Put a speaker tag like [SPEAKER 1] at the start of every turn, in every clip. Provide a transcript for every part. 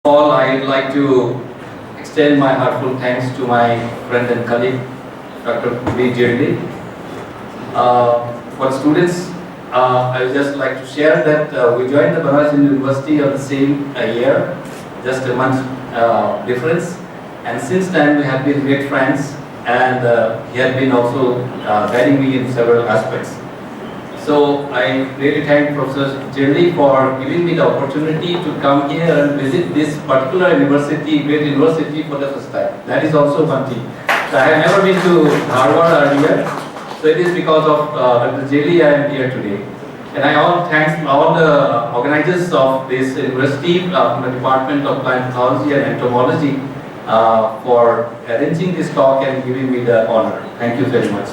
[SPEAKER 1] All, I would like to extend my heartfelt thanks to my friend and colleague, Dr. Birinchi. For students, I would just like to share that we joined the Banaras University on the same year, just a month difference, and since then we have been great friends, and he has been also guiding me in several aspects. So I really thank Professor Jerry for giving me the opportunity to come here and visit this particular university, great university, for the first time. That is also one thing. So I have never been to Harvard earlier, so it is because of Dr. Jerry I am here today. And I all thanks all the organizers of this university, from the Department of Plant Pathology and Entomology, for arranging this talk and giving me the honor. Thank you very much.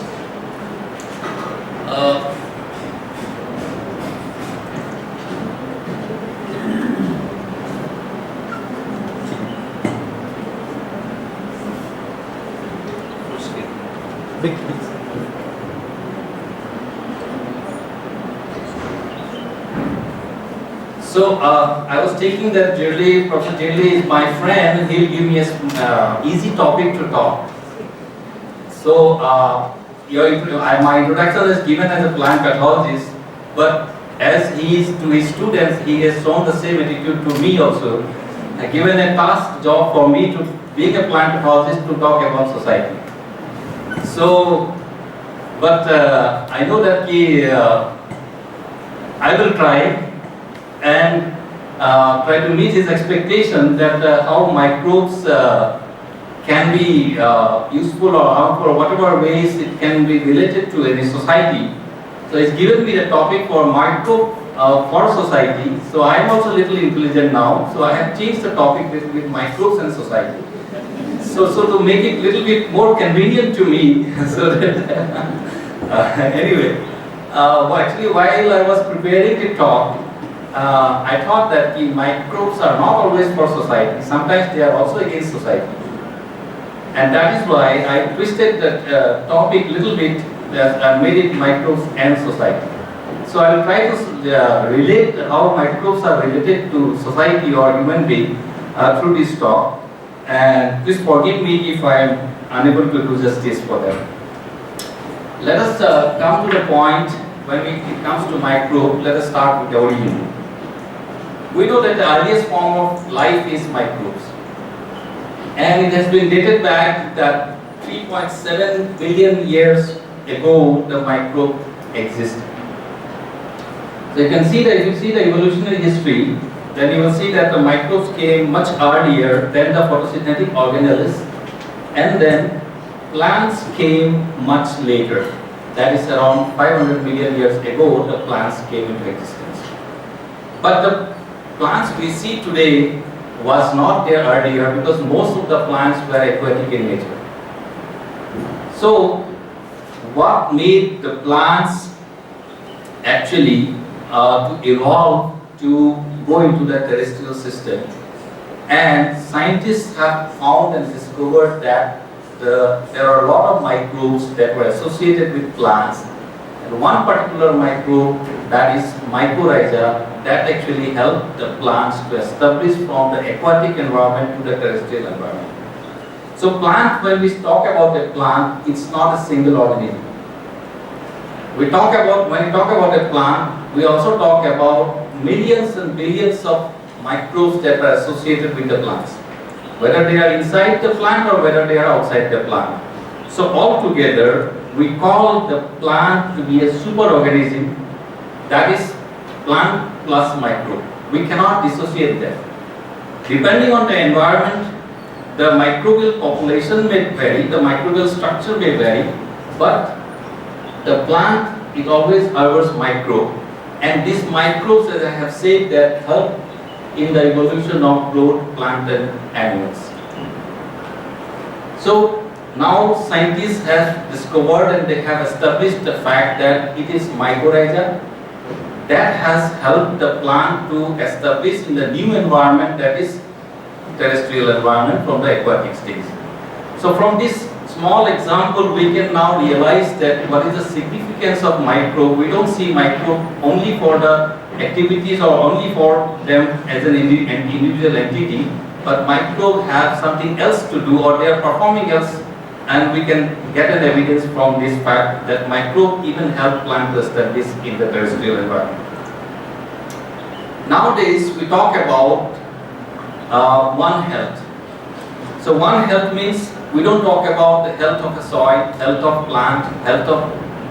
[SPEAKER 1] So I was thinking that Professor Jerry is my friend. He'll give me an easy topic to talk. So my introduction is given as a plant pathologist, but as he is to his students, he has shown the same attitude to me also. Given a task job for me to being a plant pathologist to talk about society. So, but I know that I will try and try to meet his expectation that how microbes can be useful or harmful, or whatever ways it can be related to any society. So he's given me the topic for microbe for society. So I am also a little intelligent now. So I have changed the topic with microbes and society. So to make it a little bit more convenient to me, so that anyway, actually while I was preparing the talk, I thought that the microbes are not always for society. Sometimes they are also against society, and that is why I twisted that topic a little bit and made it microbes and society. So I will try to relate how microbes are related to society or human being through this talk. And please forgive me if I am unable to do justice for them. Let us come to the point when it comes to microbe. Let us start with the origin. We know that the earliest form of life is microbes, and it has been dated back that 3.7 billion years ago the microbe existed. So you can see that if you see the evolutionary history, then you will see that the microbes came much earlier than the photosynthetic organelles, and then plants came much later. That is around 500 million years ago the plants came into existence. But the plants we see today was not there earlier, because most of the plants were aquatic in nature. So what made the plants actually to evolve to go into the terrestrial system? And scientists have found and discovered that there are a lot of microbes that were associated with plants, and one particular microbe, that is mycorrhiza, that actually helped the plants to establish from the aquatic environment to the terrestrial environment. So plant, when we talk about a plant, it's not a single organism. When we talk about a plant, we also talk about millions and billions of microbes that are associated with the plants, whether they are inside the plant or whether they are outside the plant. So altogether, we call the plant to be a superorganism, that is plant plus microbe. We cannot dissociate them. Depending on the environment, the microbial population may vary, the microbial structure may vary, but the plant, it always harbors microbe, and these microbes, as I have said, that help in the evolution of both plant and animals. So now scientists have discovered and they have established the fact that it is mycorrhiza that has helped the plant to establish in the new environment, that is terrestrial environment, from the aquatic stage. So from this small example, we can now realize that what is the significance of microbe. We don't see microbe only for the activities or only for them as an individual entity, but microbe have something else to do, or they are performing else, and we can get an evidence from this fact that microbe even help plant to establish in the terrestrial environment. Nowadays we talk about One Health. So One Health means we don't talk about the health of a soil, health of plant, health of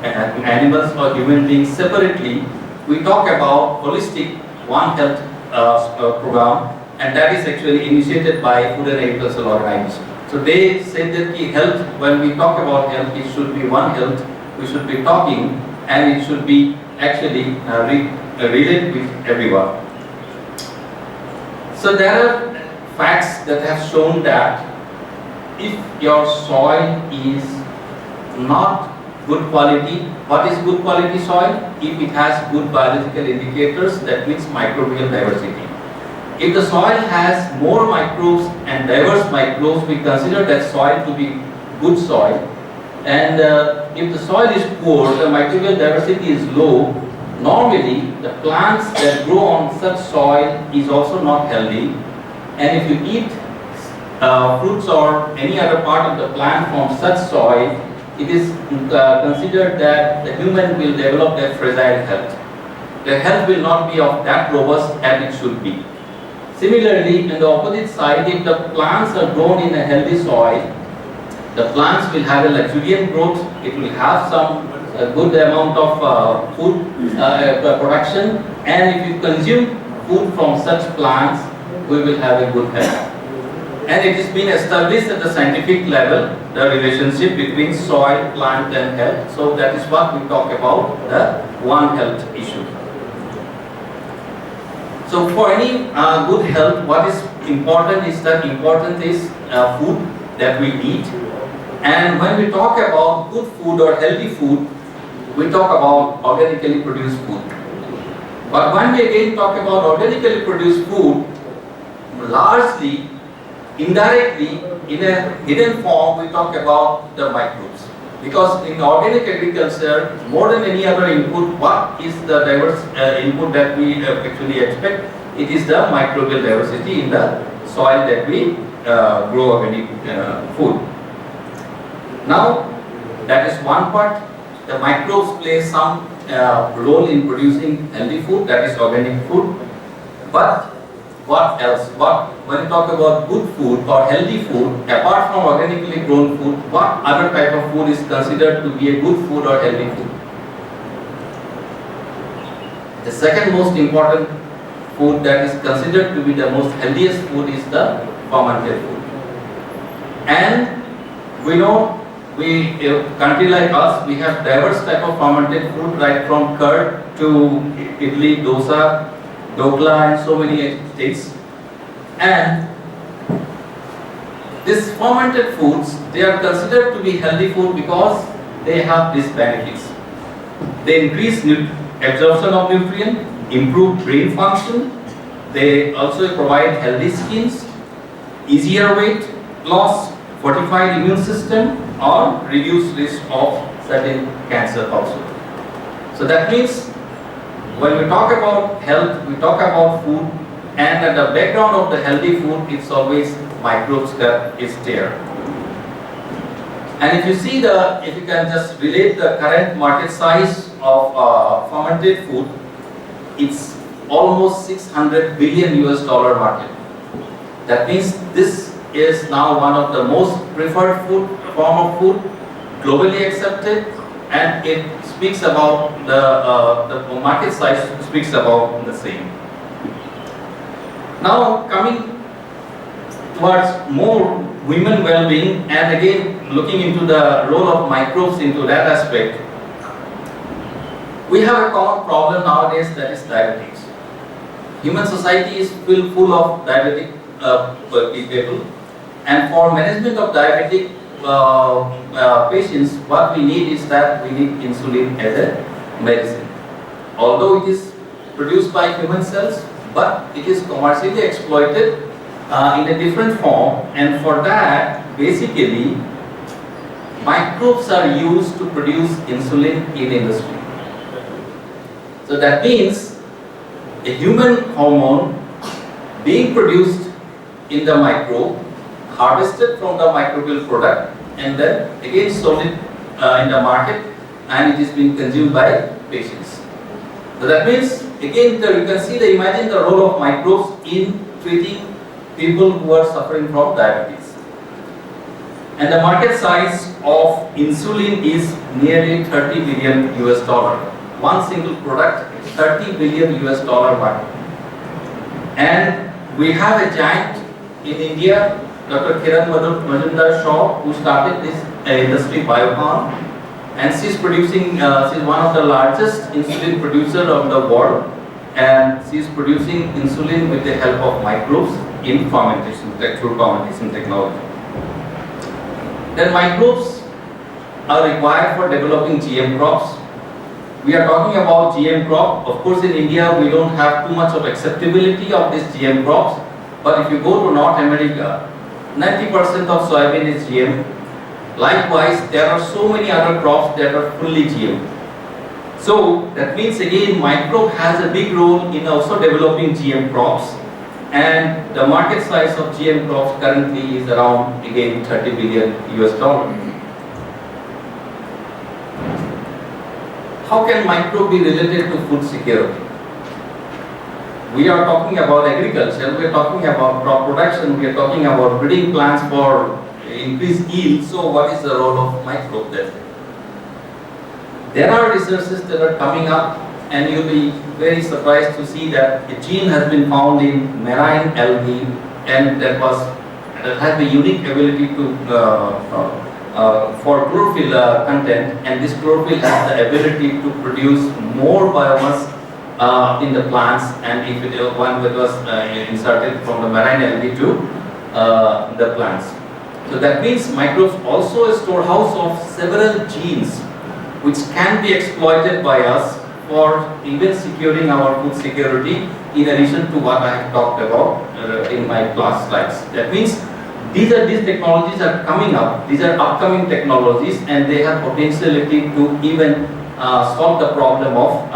[SPEAKER 1] animals or human beings separately. We talk about holistic One Health program, and that is actually initiated by Food and Agricultural Organization. So they said that the health, when we talk about health, it should be One Health. We should be talking, and it should be actually related with everyone. So there are facts that have shown that if your soil is not good quality, what is good quality soil? If it has good biological indicators, that means microbial diversity. If the soil has more microbes and diverse microbes, we consider that soil to be good soil. And if the soil is poor, the microbial diversity is low, normally the plants that grow on such soil is also not healthy. And if you eat fruits or any other part of the plant from such soil, it is considered that the human will develop a fragile health. The health will not be of that robust as it should be. Similarly, on the opposite side, if the plants are grown in a healthy soil, the plants will have a luxuriant growth, it will have some good amount of food production, and if you consume food from such plants, we will have a good health. And it has been established at the scientific level, the relationship between soil, plant and health. So that is what we talk about, the One Health issue. So for any good health, what is important is food that we eat. And when we talk about good food or healthy food, we talk about organically produced food. But when we again talk about organically produced food, largely, indirectly, in a hidden form, we talk about the microbes. Because in organic agriculture, more than any other input, what is the diverse input that we actually expect? It is the microbial diversity in the soil that we grow organic food. Now, that is one part. The microbes play some role in producing healthy food, that is organic food. But what else? When you talk about good food or healthy food, apart from organically grown food, what other type of food is considered to be a good food or healthy food? The second most important food that is considered to be the most healthiest food is the fermented food. And we know, a country like us, we have diverse type of fermented food, right from curd to idli, dosa, dokla, and so many things. And these fermented foods, they are considered to be healthy food because they have these benefits. They increase absorption of nutrient, improve brain function. They also provide healthy skins, easier weight loss, fortified immune system, or reduce risk of certain cancer also. So that means when we talk about health, we talk about food, and at the background of the healthy food, it's always microbes that is there. And if you see if you can just relate the current market size of fermented food, it's almost $600 billion market. That means this is now one of the most preferred form of food, globally accepted, and it speaks about the market size speaks about the same. Now coming towards more women well-being, and again looking into the role of microbes into that aspect, we have a common problem nowadays, that is diabetes. Human society is full of diabetic people, and for management of diabetic patients, what we need is that we need insulin as a medicine. Although it is produced by human cells, but it is commercially exploited in a different form, and for that basically microbes are used to produce insulin in industry. So that means a human hormone being produced in the microbe, harvested from the microbial product, and then again sold it in the market, and it is being consumed by patients. So that means again you can see imagine the role of microbes in treating people who are suffering from diabetes. And the market size of insulin is nearly 30 billion US dollar. One single product, 30 billion US dollar market. And we have a giant in India, Dr. Kiran Majumdar Shaw, who started this industry, Biocon, and she's producing, she's one of the largest insulin producer of the world, and she's producing insulin with the help of microbes in fermentation, through fermentation technology. Then microbes are required for developing GM crops. We are talking about GM crop. Of course, in India, we don't have too much of acceptability of these GM crops. But if you go to North America, 90% of soybean is GM. Likewise, there are so many other crops that are fully GM. So that means again, microbe has a big role in also developing GM crops. And the market size of GM crops currently is around again 30 billion US dollar. How can microbe be related to food security? We are talking about agriculture, we are talking about crop production, we are talking about breeding plants for increased yield. So what is the role of microbe there? There are researches that are coming up, and you'll be very surprised to see that a gene has been found in marine algae, and that has a unique ability to for chlorophyll content, and this chlorophyll has the ability to produce more biomass in the plants, and if one that was inserted from the marine algae to the plants. So that means microbes also a storehouse of several genes which can be exploited by us for even securing our food security, in addition to what I have talked about in my class slides. That means these technologies are coming up, these are upcoming technologies, and they have potentiality to even solve the problem of,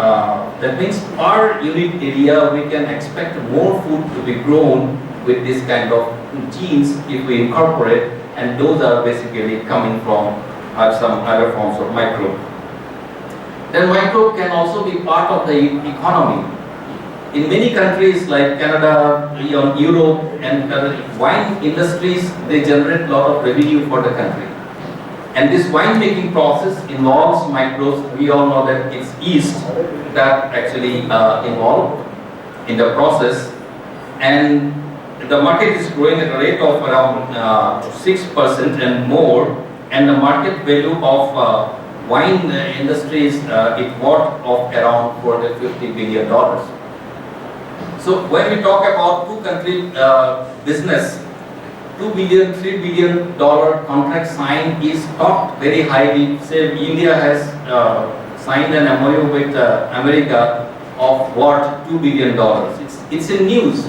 [SPEAKER 1] that means per unit area we can expect more food to be grown with this kind of genes if we incorporate, and those are basically coming from some other forms of microbe. Then microbe can also be part of the economy. In many countries like Canada, Europe, and wine industries, they generate a lot of revenue for the country. And this wine making process involves microbes. We all know that it's yeast that actually involved in the process. And the market is growing at a rate of around 6% and more. And the market value of wine industry is it worth of around $450 billion. So when we talk about two country business, $2 billion, $3 billion contract signed is not very highly. Say India has signed an MOU with America of worth $2 billion. It's in news.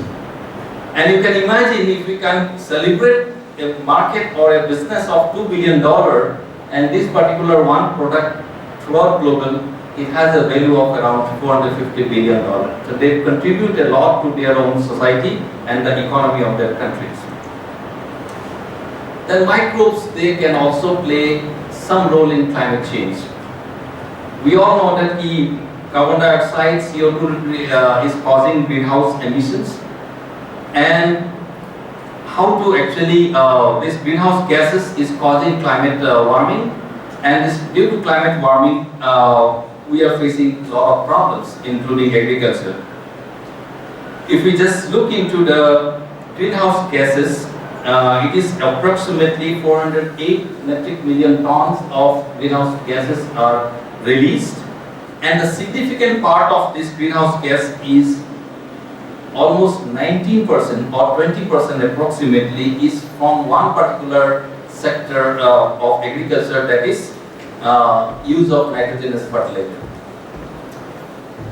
[SPEAKER 1] And you can imagine if we can celebrate a market or a business of $2 billion, and this particular one product throughout global, it has a value of around $450 billion. So they contribute a lot to their own society and the economy of their countries. Then microbes, they can also play some role in climate change. We all know that the carbon dioxide, CO2 is causing greenhouse emissions, and how to actually, this greenhouse gases is causing climate warming, and this, due to climate warming, we are facing a lot of problems, including agriculture. If we just look into the greenhouse gases, it is approximately 408 metric million tons of greenhouse gases are released, and the significant part of this greenhouse gas is almost 19% or 20% approximately is from one particular sector of agriculture, that is use of nitrogenous fertilizer.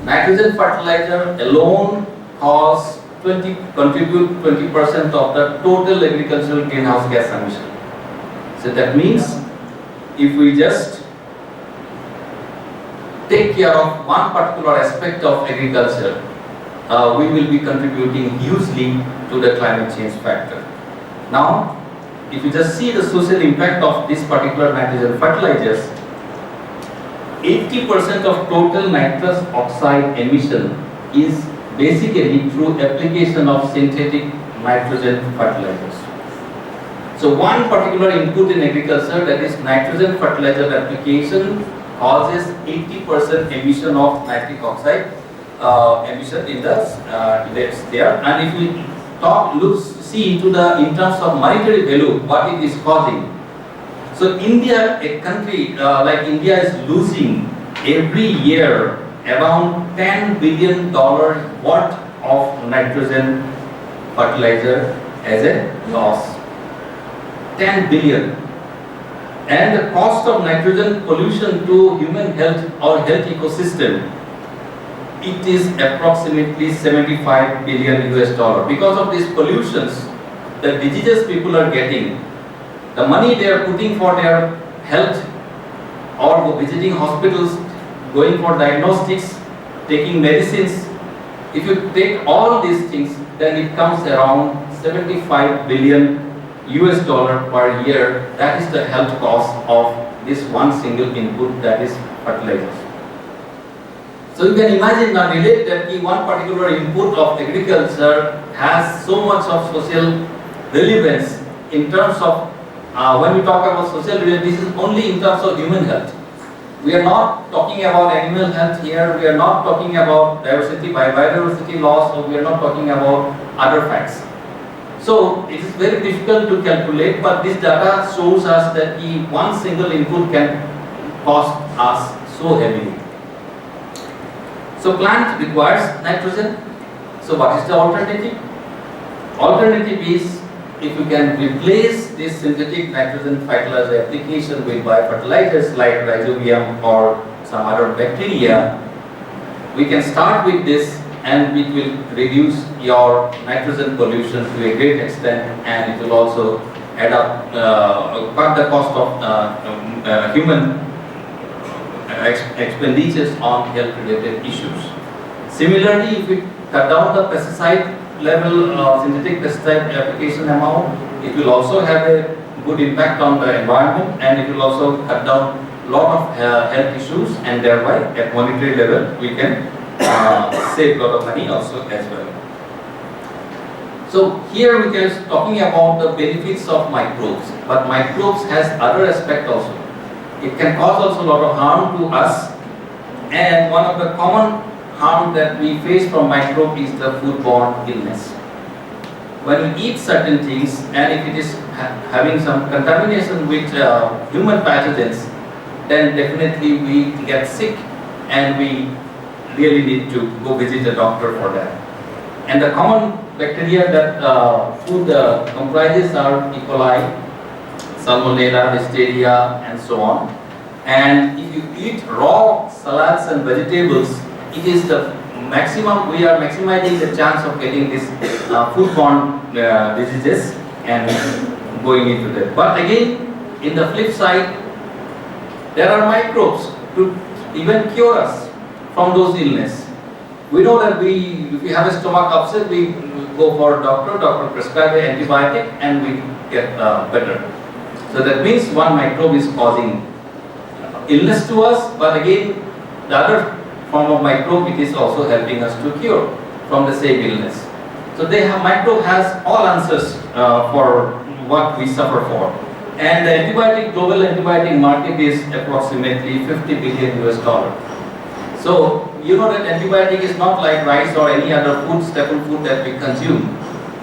[SPEAKER 1] Nitrogen fertilizer alone contribute 20% of the total agricultural greenhouse gas emission. So that means if we just take care of one particular aspect of agriculture, we will be contributing hugely to the climate change factor. Now, if you just see the social impact of this particular nitrogen fertilizers, 80% of total nitrous oxide emission is basically through application of synthetic nitrogen fertilizers. So one particular input in agriculture, that is nitrogen fertilizer application, causes 80% emission of nitric oxide emission in the there. And if we see into in terms of monetary value, what it is causing. So India, a country like India, is losing every year around $10 billion worth of nitrogen fertilizer as a loss. 10 billion. And the cost of nitrogen pollution to human health or health ecosystem, it is approximately 75 billion US dollar. Because of these pollutions, the diseases people are getting, the money they are putting for their health or visiting hospitals, going for diagnostics, taking medicines, if you take all these things, then it comes around 75 billion US dollar per year. That is the health cost of this one single input, that is fertilizers. So you can imagine now, relate that one particular input of agriculture has so much of social relevance in terms of when we talk about social relevance, this is only in terms of human health. We are not talking about animal health here, we are not talking about biodiversity loss, or we are not talking about other facts. So it is very difficult to calculate, but this data shows us that one single input can cost us so heavily. So plant requires nitrogen. So what is the alternative? Alternative is, if you can replace this synthetic nitrogen fertilizer application with biofertilizers like rhizobium or some other bacteria, we can start with this, and it will reduce your nitrogen pollution to a great extent, and it will also add up, cut the cost of human expenditures on health related issues. Similarly, if we cut down the pesticide level synthetic pesticide application amount, it will also have a good impact on the environment, and it will also cut down a lot of health issues, and thereby at monetary level we can save a lot of money also as well. So here we are talking about the benefits of microbes, but microbes has other aspect also. It can cause also a lot of harm to us, and one of the common harm that we face from microbe is the foodborne illness. When we eat certain things, and if it is having some contamination with human pathogens, then definitely we get sick, and we really need to go visit a doctor for that. And the common bacteria that food comprises are E. coli, Salmonella, Listeria, and so on. And if you eat raw salads and vegetables, it is the maximum, we are maximizing the chance of getting this foodborne diseases and going into that. But again, in the flip side, there are microbes to even cure us from those illness. We know that if we have a stomach upset, we go for a doctor prescribe an antibiotic, and we get better. So that means one microbe is causing illness to us, but again, the other form of microbe, it is also helping us to cure from the same illness. So microbe has all answers for what we suffer for. And the global antibiotic market is approximately 50 billion US dollar. So you know that antibiotic is not like rice or any other staple food that we consume.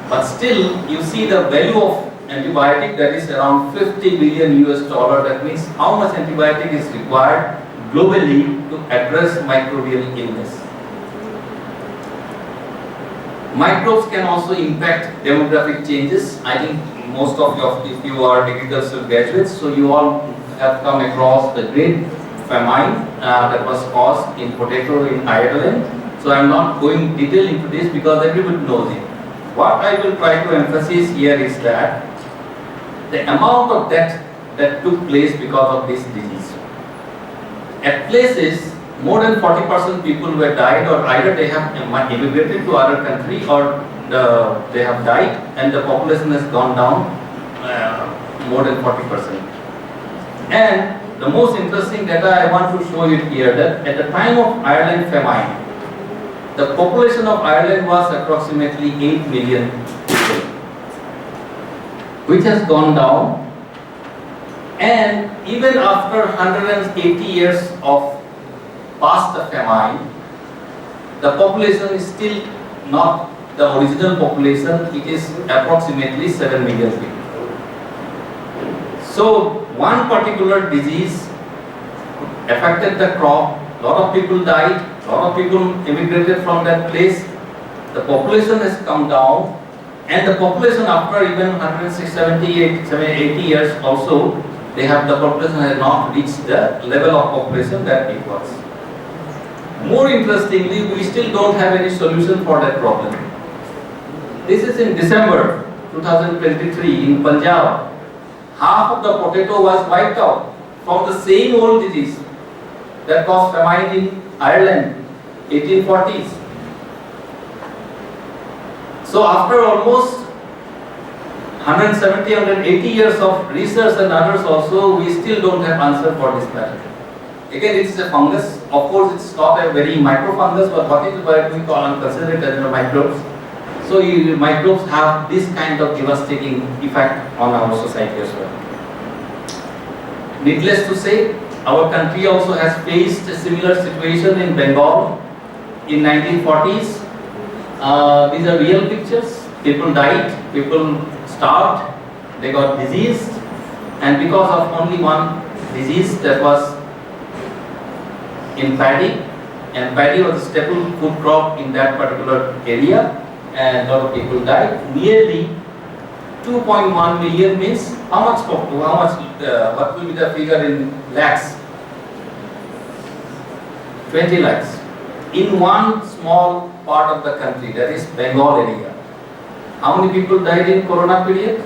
[SPEAKER 1] But still, you see the value of antibiotic, that is around 50 billion US dollar. That means how much antibiotic is required globally to address microbial illness. Microbes can also impact demographic changes. I think most of you, if you are agricultural graduates, so you all have come across the great famine that was caused in potato in Ireland. So I am not going detail into this because everybody knows it. What I will try to emphasize here is that the amount of death that took place because of this disease. At places, more than 40% people were died, or either they have immigrated to other country, or they have died, and the population has gone down more than 40%. And the most interesting data I want to show you here, that at the time of Ireland famine, the population of Ireland was approximately 8 million people, which has gone down. And even after 180 years of past the famine, the population is still not the original population. It is approximately 7 million people. So one particular disease affected the crop, lot of people died, lot of people immigrated from that place, the population has come down, and the population after even 160, 80 years also, the population has not reached the level of population that it was. More interestingly, we still don't have any solution for that problem. This is in December 2023 in Punjab. Half of the potato was wiped out from the same old disease that caused famine in Ireland, 1840s. So after almost 170, 180 years of research and others also, we still don't have answer for this matter. Again, it is a fungus. Of course, it's not a very micro fungus, but what we call and consider it as microbes. So microbes have this kind of devastating effect on our society as well. Needless to say, our country also has faced a similar situation in Bengal in 1940s. These are real pictures. People died, people starved, they got diseased, and because of only one disease that was in paddy, and paddy was a staple food crop in that particular area, and a lot of people died. Nearly 2.1 million means what will be the figure in lakhs? 20 lakhs. In one small part of the country, that is Bengal area. How many people died in Corona period?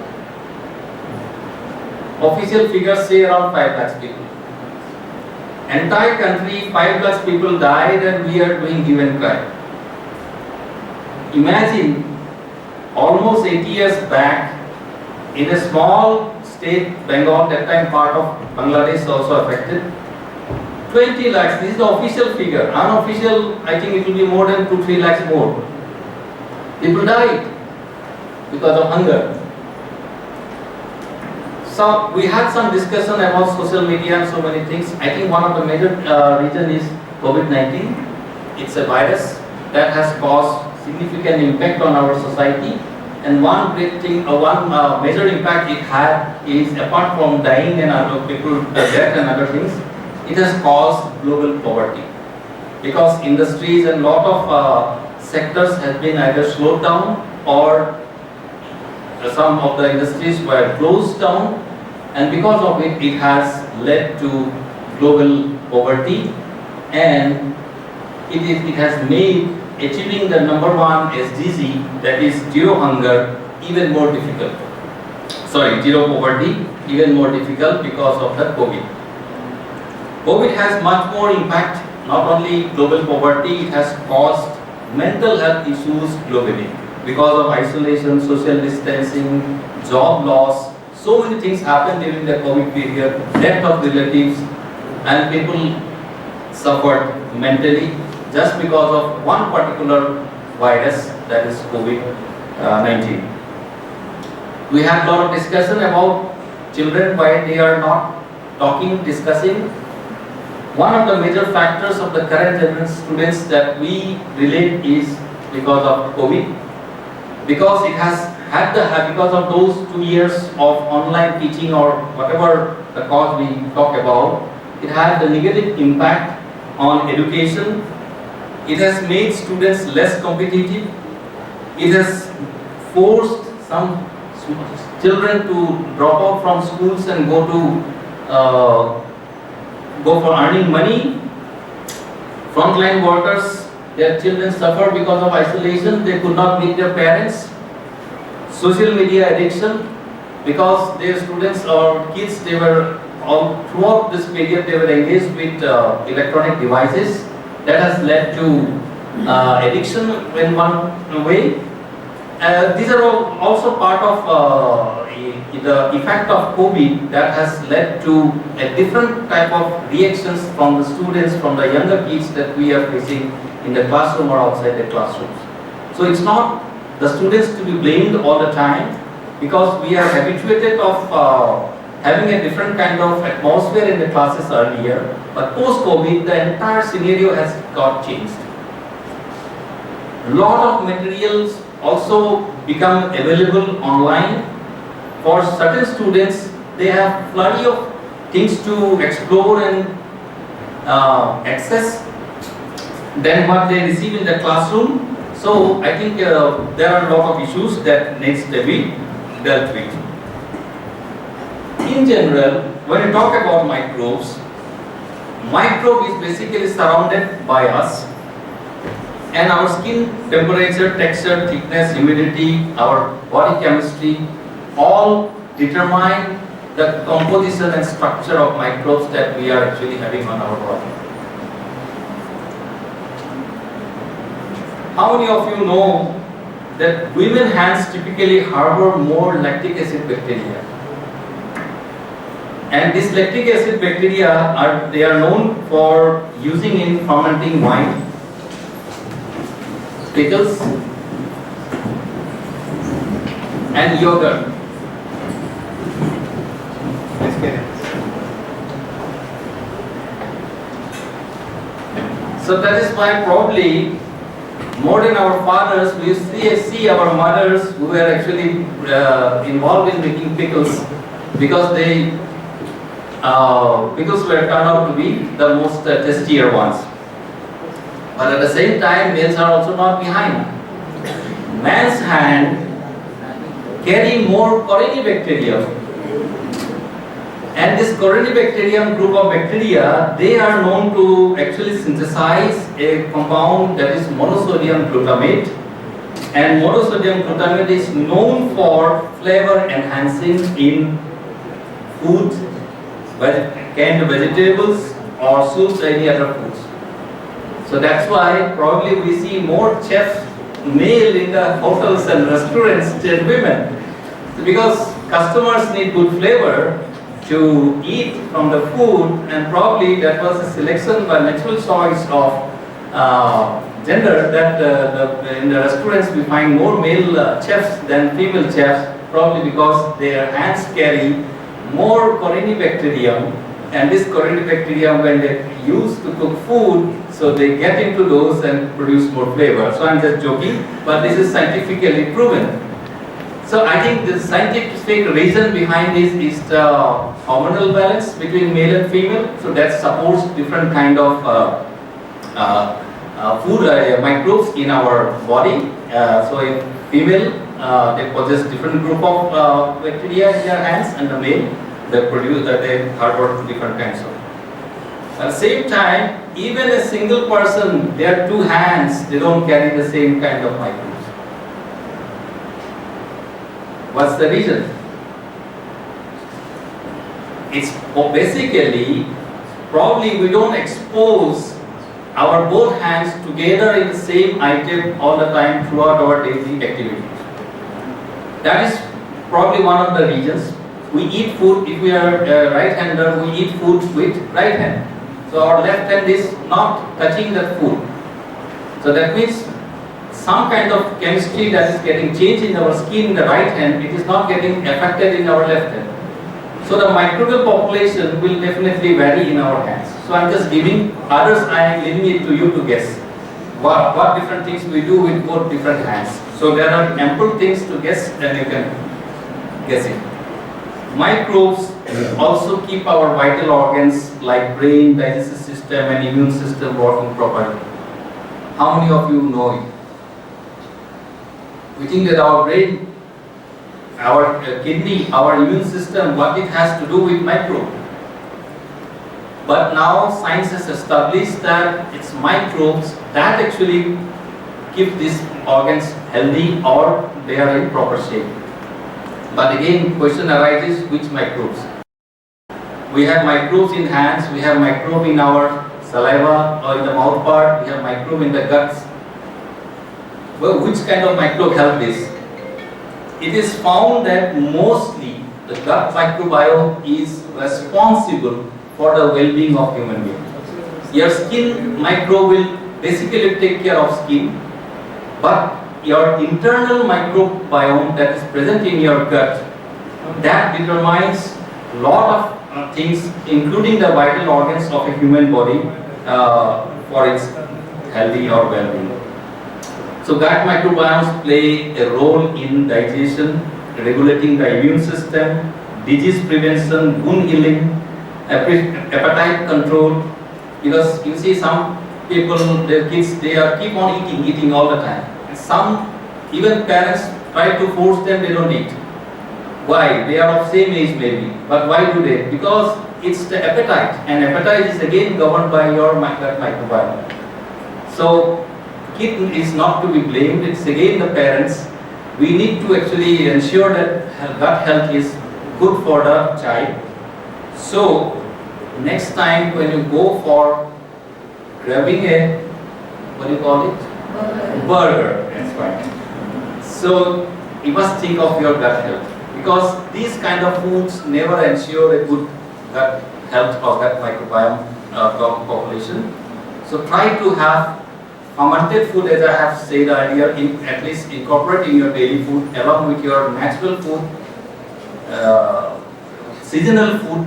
[SPEAKER 1] Official figures say around 5 lakhs people. Entire country, 5 lakhs people died, and we are doing hue and cry. Imagine, almost 80 years back, in a small state, Bengal, that time part of Bangladesh also affected, 20 lakhs, this is the official figure. Unofficial, I think it will be more than 2-3 lakhs more. People died because of hunger. So we had some discussion about social media and so many things. I think one of the major reason is COVID-19. It's a virus that has caused significant impact on our society. And one great thing, one major impact it had is, apart from dying and other people death and other things, it has caused global poverty, because industries and lot of sectors have been either slowed down, or some of the industries were closed down, and because of it, it has led to global poverty, and it has made achieving the #1 SDG, that is zero hunger, even more difficult. Zero poverty, even more difficult because of the COVID. COVID has much more impact, not only global poverty, it has caused mental health issues globally because of isolation, social distancing, job loss. So many things happened during the COVID period, death of relatives, and people suffered mentally just because of one particular virus, that is COVID-19. We had a lot of discussion about children, why they are not talking, discussing. One of the major factors of the current generation students that we relate is because of COVID, because it has had because of those 2 years of online teaching or whatever the cause we talk about, it had a negative impact on education. It has made students less competitive. It has forced some children to drop out from schools and go for earning money. Frontline workers, their children suffer because of isolation. They could not meet their parents. Social media addiction, because their students or kids, they were all throughout this period they were engaged with electronic devices. That has led to addiction in one way. These are all also part of the effect of COVID that has led to a different type of reactions from the students, from the younger kids that we are facing in the classroom or outside the classrooms. So it's not the students to be blamed all the time, because we are habituated of having a different kind of atmosphere in the classes earlier, but post-COVID the entire scenario has got changed. Lot of materials also become available online. For certain students, they have plenty of things to explore and access than what they receive in the classroom. So I think there are a lot of issues that needs to be dealt with. In general, when we talk about microbes, microbe is basically surrounded by us, and our skin temperature, texture, thickness, humidity, our body chemistry, all determine the composition and structure of microbes that we are actually having on our body. How many of you know that women's hands typically harbor more lactic acid bacteria? And these lactic acid bacteria are known for using in fermenting wine, pickles, and yogurt. So that is why probably more than our fathers, we see our mothers who were actually involved in making pickles, because pickles were turned out to be the most tastier ones. But at the same time, males are also not behind. Man's hand carry more Corynebacterium. And this Corynebacterium group of bacteria, they are known to actually synthesize a compound that is monosodium glutamate. And monosodium glutamate is known for flavor enhancing in food, canned vegetables or soups or any other foods. So that's why probably we see more chefs male in the hotels and restaurants than women. So because customers need good flavor to eat from the food, and probably that was a selection by natural choice of gender, that in the restaurants we find more male chefs than female chefs, probably because their hands carry more Corynebacterium, and this Corynebacterium, when they use to cook food, so they get into those and produce more flavor. So I'm just joking, but this is scientifically proven. So I think the scientific reason behind this is the hormonal balance between male and female. So that supports different kind of food microbes in our body. So in female, they possess different group of bacteria in their hands, and the male, they harbor different kinds of. At the same time, even a single person, their two hands, they don't carry the same kind of microbes. What's the reason? It's basically, probably we don't expose our both hands together in the same item all the time throughout our daily activities. That is probably one of the reasons. We eat food, if we are a right-hander, we eat food with right hand. So our left hand is not touching the food. So that means some kind of chemistry that is getting changed in our skin in the right hand, it is not getting affected in our left hand. So the microbial population will definitely vary in our hands. So I'm just giving others, I am leaving it to you to guess what different things we do with both different hands. So there are ample things to guess, and you can guess it. Microbes also keep our vital organs like brain, digestive system and immune system working properly. How many of you know it? We think that our brain, our kidney, our immune system, what it has to do with microbe. But now science has established that it's microbes that actually keep these organs healthy, or they are in proper shape. But again, question arises, which microbes? We have microbes in hands, we have microbe in our saliva or in the mouth part, we have microbe in the guts. Well, which kind of microbe help this? It is found that mostly the gut microbiome is responsible for the well-being of human beings. Your skin microbe will basically take care of skin, but your internal microbiome that is present in your gut, that determines a lot of things, including the vital organs of a human body for its healthy or well-being. So gut microbiomes play a role in digestion, regulating the immune system, disease prevention, wound healing, appetite control. Because you see some people, their kids, they are keep on eating all the time. Some, even parents try to force them, they don't eat. Why? They are of same age maybe, but why do they? Because it's the appetite, and appetite is again governed by your gut microbiome. So kid is not to be blamed, it's again the parents. We need to actually ensure that gut health is good for the child. So next time when you go for grabbing a, what do you call it? Burger. That's right. So you must think of your gut health, because these kind of foods never ensure a good gut health or gut microbiome population. So try to have fermented food, as I have said earlier, at least incorporate in your daily food along with your natural food, seasonal food,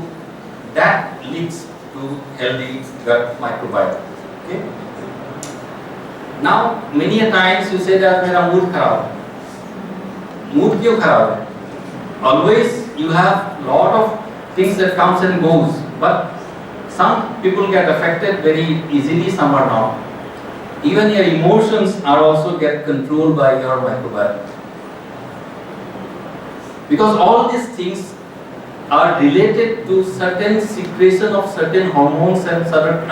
[SPEAKER 1] that leads to healthy gut microbiome. Okay? Now, many a times you say that मेरा mood खराब है. Mood क्यों खराब है? Always you have lot of things that comes and goes, but some people get affected very easily, some are not. Even your emotions are also get controlled by your microbiome. Because all these things are related to certain secretion of certain hormones and certain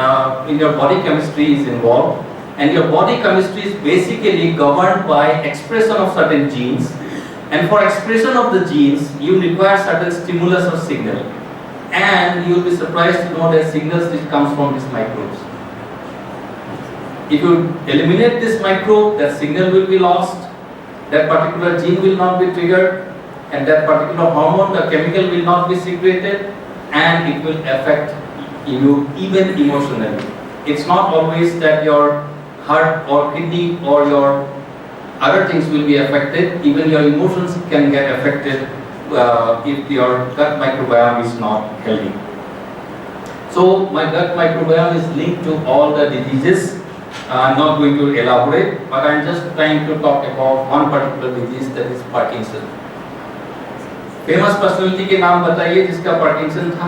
[SPEAKER 1] in your body chemistry is involved, and your body chemistry is basically governed by expression of certain genes, and for expression of the genes you require certain stimulus or signal, and you will be surprised to know that signals which comes from these microbes. If you eliminate this microbe, that signal will be lost, that particular gene will not be triggered, and that particular hormone, the chemical will not be secreted, and it will affect you even emotionally. It's not always that your heart or kidney or your other things will be affected, even your emotions can get affected if your gut microbiome is not healthy. So my gut microbiome is linked to all the diseases. I'm not going to elaborate, but I'm just trying to talk about one particular disease, that is Parkinson. Famous personality के नाम बताइए जिसका Parkinson था.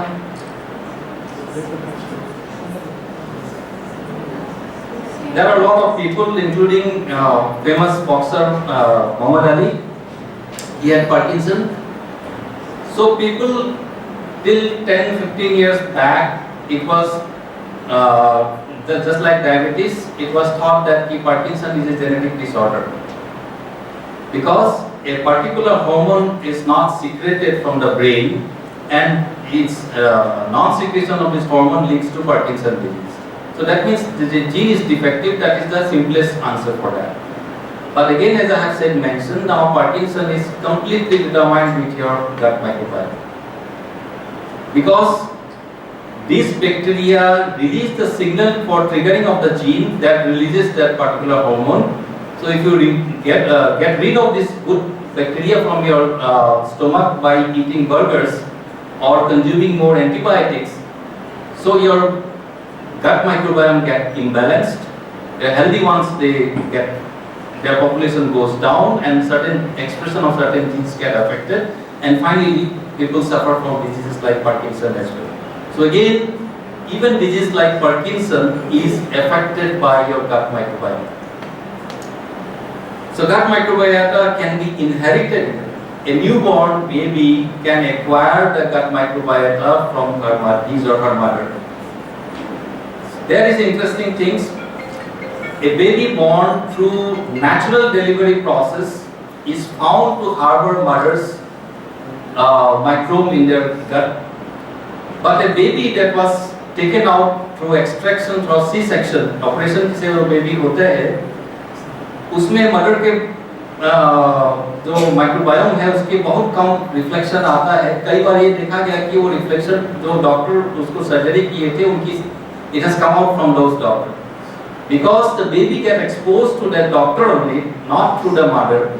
[SPEAKER 1] There are a lot of people, including famous boxer Muhammad Ali. He had Parkinson. So people till 10-15 years back, it was just like diabetes, it was thought that Parkinson is a genetic disorder, because a particular hormone is not secreted from the brain, and its non-secretion of this hormone leads to Parkinson's disease. So that means the gene is defective. That is the simplest answer for that. But again, as I have said, mentioned, now Parkinson is completely determined with your gut microbiome, because these bacteria release the signal for triggering of the gene that releases that particular hormone. So if you get rid of this good bacteria from your stomach by eating burgers or consuming more antibiotics, so your gut microbiome get imbalanced. The healthy ones, their population goes down, and certain expression of certain genes get affected, and finally people suffer from diseases like Parkinson as well. So again, even disease like Parkinson is affected by your gut microbiome. So gut microbiota can be inherited. A newborn baby can acquire the gut microbiota from his or her mother. There is interesting things. A baby born through natural delivery process is found to harbor mother's microbe in their gut. But a baby that was taken out through extraction through C-section, operation से वो baby होता है, उसमें mother के जो microbiome है उसके बहुत कम रिफ्लेक्शन आता है. कई बार ये देखा गया कि वो रिफ्लेक्शन जो डॉक्टर उसको सर्जरी किए थे उनकी it has come out from those doctors because the baby get exposed to that doctor only, not through the mother.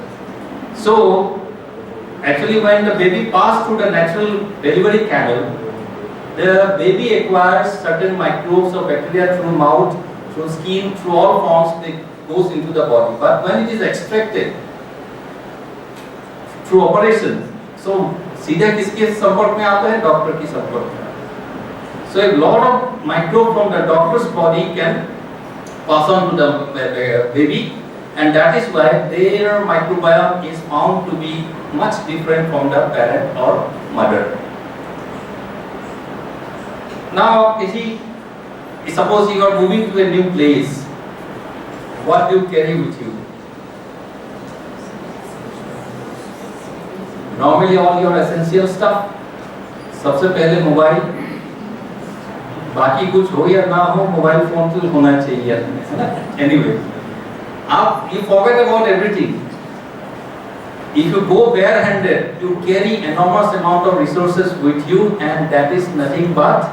[SPEAKER 1] So actually when the baby passed through the natural delivery canal, the baby acquires certain microbes or bacteria through mouth, through skin, through all forms they goes into the body. But when it is extracted through operation, so सीधा किसके संपर्क में आता है? Doctor की संपर्क में. So a lot of microbe from the doctor's body can pass on to the baby, and that is why their microbiome is found to be much different from the parent or mother. Now, suppose you are moving to a new place, what do you carry with you? Normally all your essential stuff. सबसे पहले mobile, बाकी कुछ हो या ना हो mobile phone तो होना चाहिए, है ना? Anyway, आप you forget about everything. If you go barehanded, you carry enormous amount of resources with you, and that is nothing but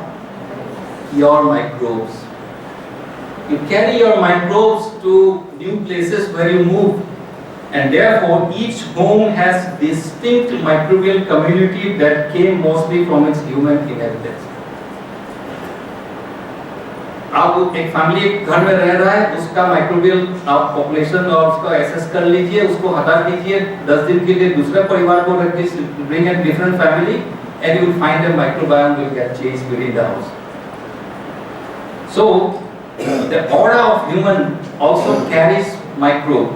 [SPEAKER 1] your microbes. You carry your microbes to new places where you move, and therefore each home has distinct microbial community that came mostly from its human inhabitants. आप एक family घर में रह रहा है, उसका microbial आप population और उसका एसेस कर लीजिए, उसको हटा दीजिए 10 दिन के लिए दूसरे परिवार को रख दीजिए, bring a different family and you will find a microbiome will get changed within the house. So the aura of human also carries microbe,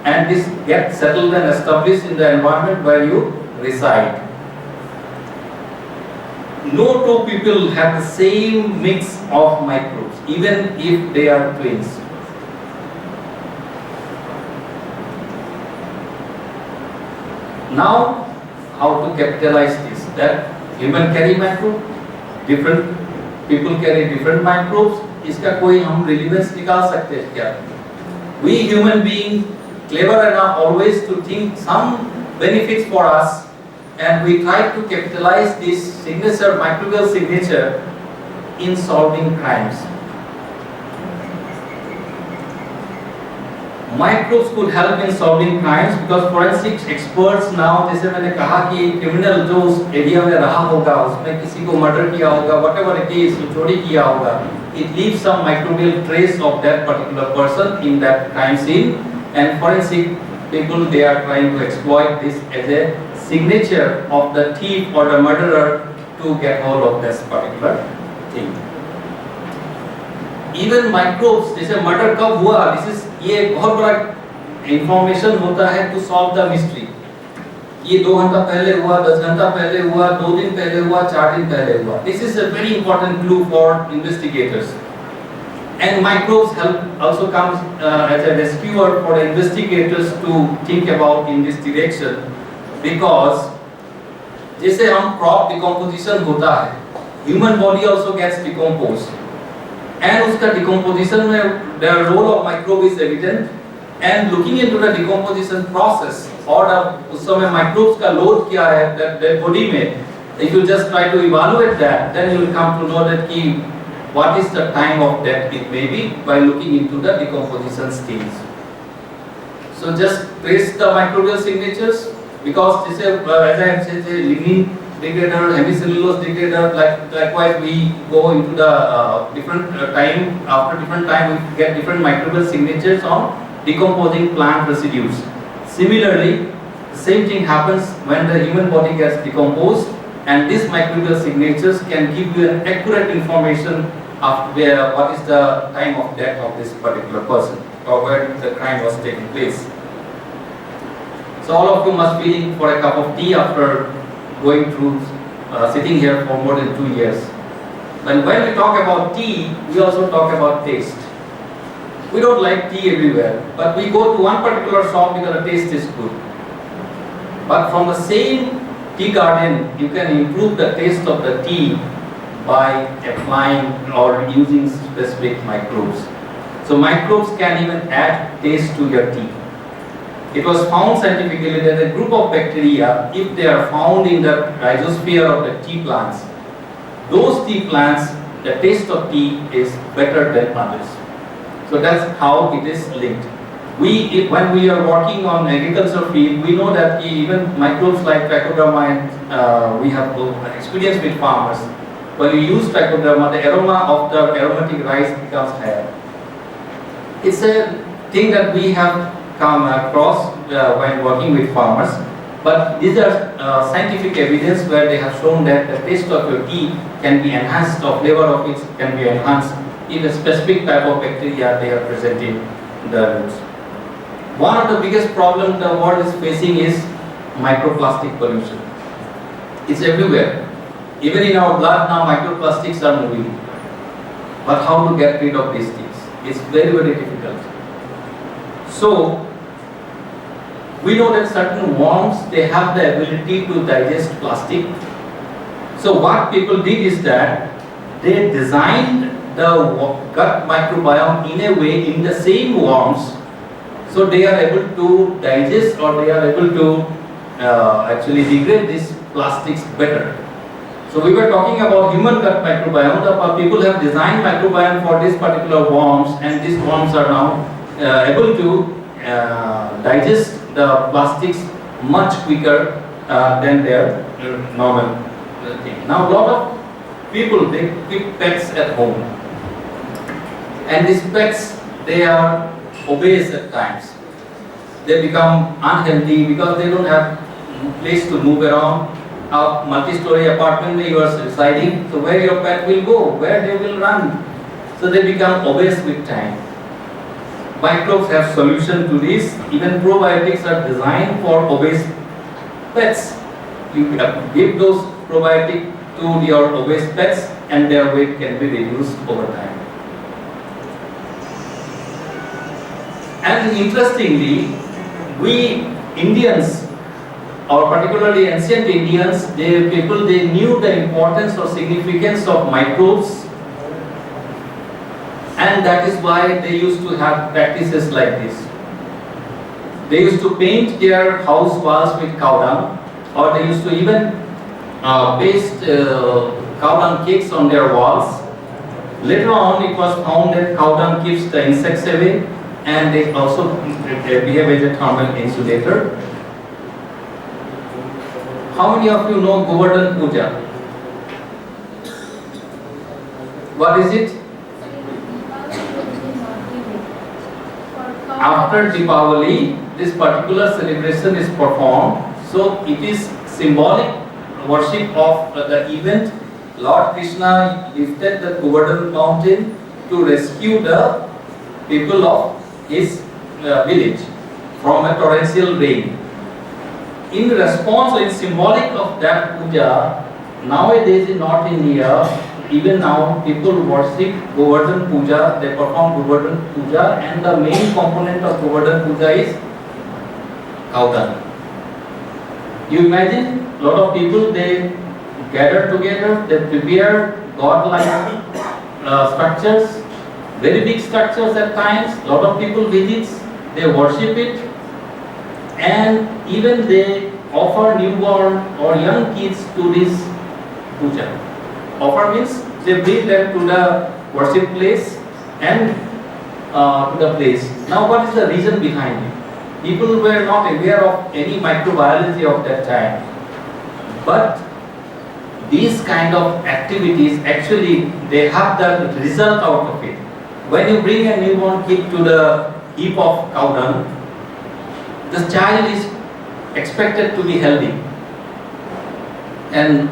[SPEAKER 1] and this gets settled and established in the environment where you reside. No two people have the same mix of microbes, even if they are twins. Now, how to capitalize this? That human carry microbe, different people carry different microbes. इसका कोई हम relevance निकाल सकते हैं क्या? We human being clever enough always to think some benefits for us, and we try to capitalize this signature, microbial signature, in solving crimes. Microbes could help in solving crimes because forensic experts now, जैसे मैंने कहा कि criminal जो उस area में रहा होगा, उसमें किसी को murder किया होगा, whatever it is, चोरी किया होगा, it leaves some microbial trace of that particular person in that crime scene, and forensic people they are trying to exploit this as a signature of the thief or the murderer to get hold of this particular thing. Even microbes, जैसे murder कब हुआ, this is ये बहुत बड़ा information होता है to solve the mystery. ये 2 घंटा पहले हुआ, 10 घंटा पहले हुआ, 2 दिन पहले हुआ, 4 दिन पहले हुआ. This is a very important clue for investigators. And microbes help also comes as a rescuer for the investigators to think about in this direction, because जैसे हम crop decomposition होता है, human body also gets decomposed, and उसका decomposition में the role of microbe is evident, and looking into the decomposition process और उस समय microbes का load क्या है that body में, if you just try to evaluate that, then you will come to know that कि what is the time of death it may be by looking into the decomposition stage. So just trace the microbial signatures, because this is as I have said, lignin degrader, hemicellulose degrader, likewise we go into the different time, after different time we get different microbial signatures on decomposing plant residues. Similarly, the same thing happens when the human body gets decomposed, and these microbial signatures can give you an accurate information of what is the time of death of this particular person or when the crime was taking place. So all of you must be feeling for a cup of tea after going through sitting here for more than 2 years. When we talk about tea, we also talk about taste. We don't like tea everywhere, but we go to one particular shop because the taste is good. But from the same tea garden, you can improve the taste of the tea by applying or using specific microbes. So microbes can even add taste to your tea. It was found scientifically that a group of bacteria, if they are found in the rhizosphere of the tea plants, those tea plants, the taste of tea is better than others. So that's how it is linked. When we are working on agricultural field, we know that even microbes like trichoderma, we have experience with farmers. When you use trichoderma, the aroma of the aromatic rice becomes higher. It's a thing that we have come across when working with farmers, but these are scientific evidence where they have shown that the taste of your tea can be enhanced, the flavor of it can be enhanced if a specific type of bacteria they are present in the roots. One of the biggest problems the world is facing is microplastic pollution. It's everywhere. Even in our blood now, microplastics are moving. But how to get rid of these things? It's very, very difficult. So, we know that certain worms, they have the ability to digest plastic. So what people did is that they designed the gut microbiome in a way in the same worms, so they are able to digest or they are able to actually degrade these plastics better. So we were talking about human gut microbiome. The people have designed microbiome for these particular worms, and these worms are now able to digest the plastics much quicker than their normal thing. Now a lot of people, they keep pets at home, and these pets, they are obese at times. They become unhealthy because they don't have place to move around. A multi-story apartment where you are residing, so where your pet will go, where they will run. So they become obese with time. Microbes have solution to this. Even probiotics are designed for obese pets. You give those probiotics to your obese pets and their weight can be reduced over time. And interestingly, we Indians, or particularly ancient Indians, they knew the importance or significance of microbes, and that is why they used to have practices like this. They used to paint their house walls with cow dung, or they used to even paste cow dung cakes on their walls. Later on, it was found that cow dung keeps the insects away, and they also behave as a thermal insulator. How many of you know Govardhan Puja? What is it? After Deepavali, this particular celebration is performed. So it is symbolic worship of the event. Lord Krishna lifted the Govardhan mountain to rescue the people of his village from a torrential rain. In response, in symbolic of that puja, nowadays in North India, even now people worship Govardhan Puja, they perform Govardhan Puja, and the main component of Govardhan Puja is cow dung. You imagine, a lot of people, they gather together, they prepare god-like structures, very big structures at times, a lot of people visits, they worship it, and even they offer newborn or young kids to this puja. Offer means they bring them to the worship place and to the place. Now what is the reason behind it? People were not aware of any microbiology of that time. But these kind of activities, actually they have the result out of it. When you bring a newborn kid to the heap of cow dung, the child is expected to be healthy and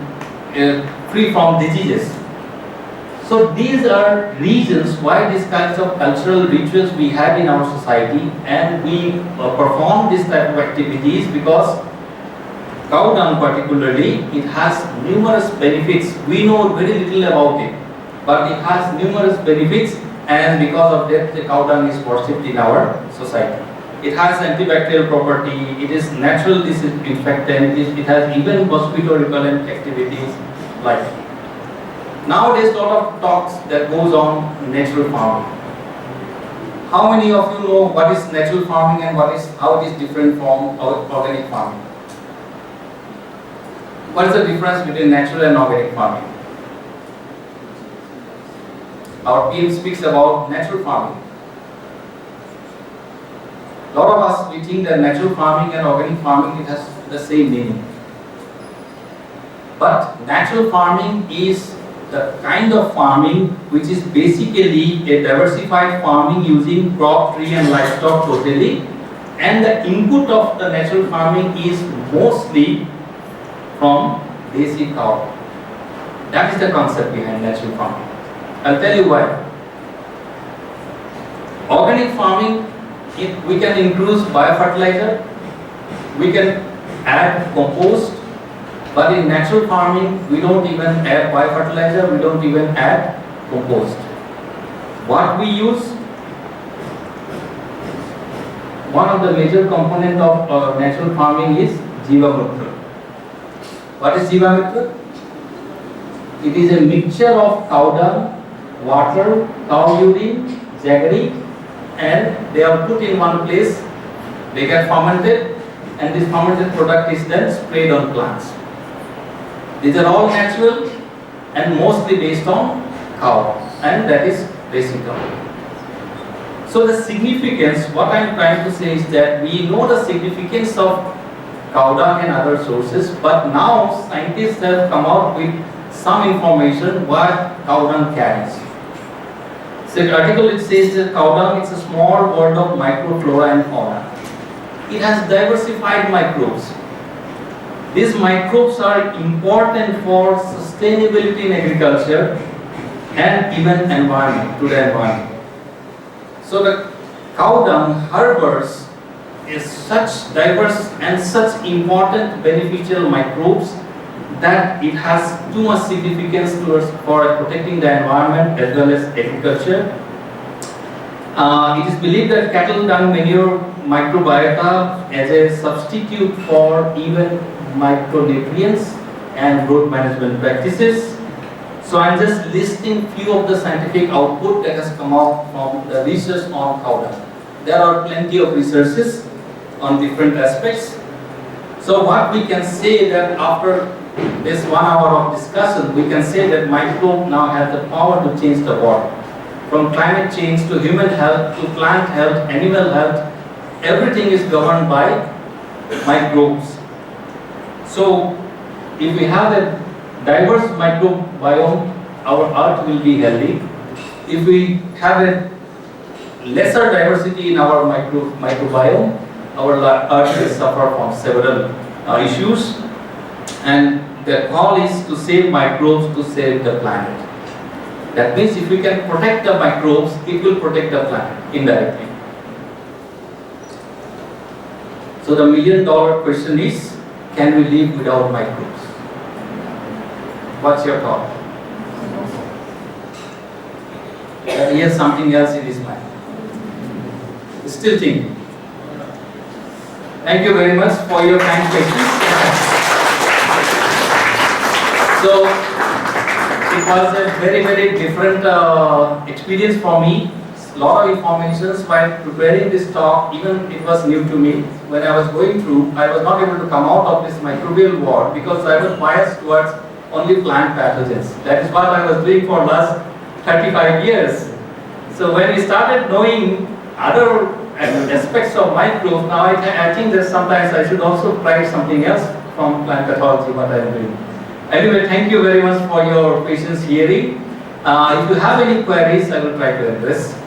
[SPEAKER 1] free from diseases. So these are reasons why these kinds of cultural rituals we have in our society, and we perform this type of activities because cow dung particularly, it has numerous benefits. We know very little about it, but it has numerous benefits, and because of that the cow dung is worshipped in our society. It has antibacterial property, it is natural disinfectant, it has even mosquito repellent activities. Like nowadays, a lot of talks that goes on natural farming. How many of you know what is natural farming and how it is different from organic farming? What is the difference between natural and organic farming? Our PM speaks about natural farming. A lot of us, we think that natural farming and organic farming, it has the same meaning. But natural farming is the kind of farming which is basically a diversified farming using crop, tree and livestock totally, and the input of the natural farming is mostly from desi cow. That is the concept behind natural farming. I'll tell you why. Organic farming, we can increase biofertilizer, we can add compost, but in natural farming we don't even add biofertilizer, we don't even add compost. What we use, one of the major component of natural farming is Jivamutra. What is Jivamutra? It is a mixture of cow dung, water, cow urine, jaggery, and they are put in one place, they get fermented, and this fermented product is then sprayed on plants. These are all natural and mostly based on cow, and that is basic cow. So the significance, what I am trying to say is that we know the significance of cow dung and other sources, but now scientists have come out with some information what cow dung carries. So the article, it says that cow dung is a small world of microflora and fauna. It has diversified microbes. These microbes are important for sustainability in agriculture and even environment, to the environment. So the cow dung harbors is such diverse and such important beneficial microbes that it has too much significance for protecting the environment as well as agriculture. It is believed that cattle dung manure microbiota as a substitute for even micronutrients and growth management practices. So I am just listing few of the scientific output that has come out from the research on cow dung. There are plenty of researches on different aspects. So what we can say that after this 1 hour of discussion, we can say that microbe now has the power to change the world. From climate change to human health to plant health, animal health, everything is governed by microbes. So if we have a diverse microbiome, our earth will be healthy. If we have a lesser diversity in our microbiome, our earth will suffer from several issues. And the call is to save microbes, to save the planet. That means if we can protect the microbes, it will protect the planet indirectly. So the $1 million question is, can we live without microbes? What's your thought? He has something else in his mind. Still thinking. Thank you very much for your kind questions. So it was a very, very different experience for me. A lot of information while preparing this talk, even it was new to me. When I was going through, I was not able to come out of this microbial world because I was biased towards only plant pathogens. That is what I was doing for last 35 years. So when we started knowing other aspects of microbes, now I think that sometimes I should also try something else from plant pathology, what I am doing. Anyway, thank you very much for your patience hearing. If you have any queries, I will try to address.